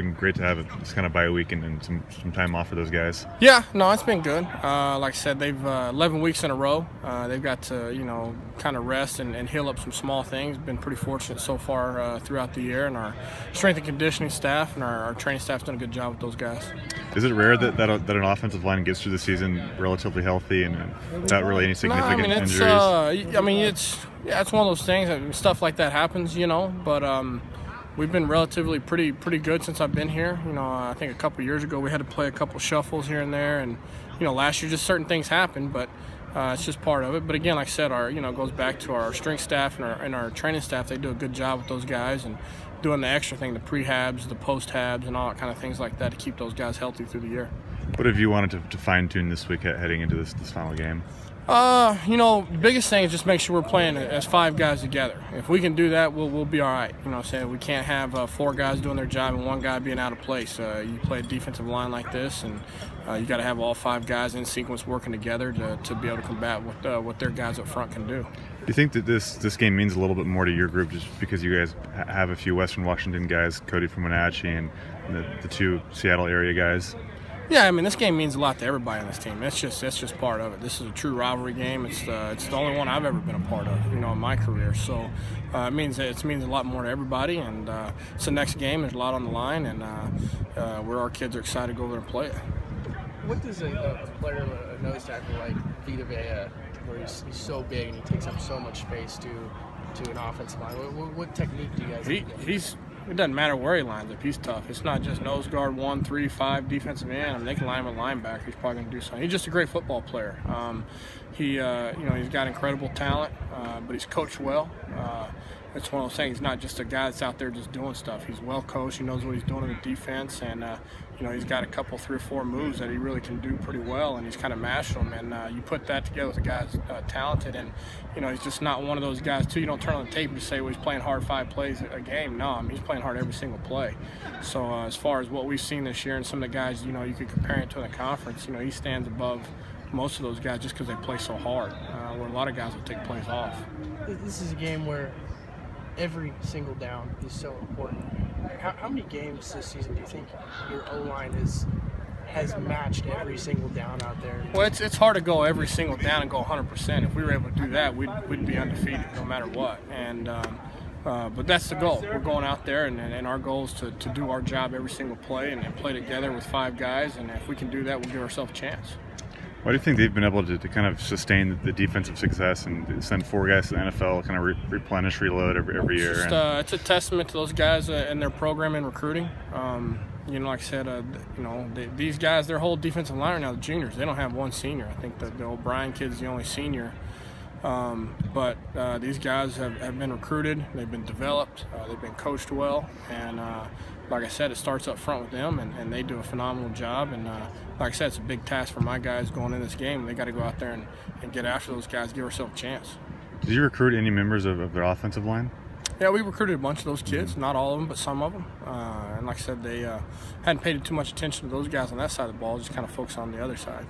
been great to have this kind of bye week and some time off for those guys. Yeah, no, it's been good. Like I said, they've 11 weeks in a row. They've got to, kind of rest and heal up some small things. Been pretty fortunate so far throughout the year, and our strength and conditioning staff and our training staff's done a good job with those guys. Is it rare that an offensive line gets through the season relatively healthy and without really any significant injuries? It's one of those things. Stuff like that happens, but we've been relatively pretty good since I've been here. I think a couple years ago we had to play a couple shuffles here and there, and last year just certain things happened, but it's just part of it. But again, like I said, our goes back to our strength staff and our training staff. They do a good job with those guys and doing the extra thing, the prehabs, the post-habs, and all that kind of things like that to keep those guys healthy through the year. What have you wanted to fine-tune this week heading into this final game? Biggest thing is just make sure we're playing as 5 guys together. If we can do that, we'll be all right. We can't have 4 guys doing their job and 1 guy being out of place. You play a defensive line like this, and you got to have all 5 guys in sequence working together to be able to combat what their guys up front can do. Do you think that this game means a little bit more to your group just because you guys have a few Western Washington guys, Cody from Wenatchee and the 2 Seattle area guys? Yeah, this game means a lot to everybody on this team. That's just part of it. This is a true rivalry game. It's the only one I've ever been a part of, in my career. So it means a lot more to everybody. And it's the next game. There's a lot on the line, and our kids are excited to go over there and play it. What does a player, a nose tackle like Vita Vea, where he's so big and he takes up so much space, to an offensive line? What technique do you guys? It doesn't matter where he lines up. He's tough. It's not just nose guard 1, 3, 5 defensive end. They can line him at linebacker. He's probably going to do something. He's just a great football player. He's got incredible talent, but he's coached well. It's one of those things. He's not just a guy that's out there just doing stuff. He's well coached. He knows what he's doing in the defense, and he's got a couple, 3 or 4 moves that he really can do pretty well, and he's kind of mastered them. And you put that together with a guy that's talented, and he's just not one of those guys too. You don't turn on the tape and say, well, he's playing hard 5 plays a game. No, he's playing hard every single play. So as far as what we've seen this year, and some of the guys, you could compare it to in the conference. He stands above most of those guys just because they play so hard. Where a lot of guys will take plays off. This is a game where every single down is so important. How many games this season do you think your O-line has matched every single down out there? Well, it's hard to go every single down and go 100%. If we were able to do that, we'd be undefeated no matter what. And but that's the goal. We're going out there, and our goal is to do our job every single play and play together with 5 guys. And if we can do that, we'll give ourselves a chance. Why do you think they've been able to kind of sustain the defensive success and send 4 guys to the NFL, kind of replenish, reload every year? It's a testament to those guys and their program and recruiting. Like I said, these guys, their whole defensive line right now, the juniors, they don't have 1 senior. I think the O'Brien kid's the only senior. But these guys have been recruited, they've been developed, they've been coached well, and like I said, it starts up front with them, and they do a phenomenal job. And like I said, it's a big task for my guys going in this game. They got to go out there and get after those guys, give ourselves a chance. Did you recruit any members of their offensive line? Yeah, we recruited a bunch of those kids, not all of them, but some of them. And like I said, they hadn't paid too much attention to those guys on that side of the ball, just kind of focused on the other side.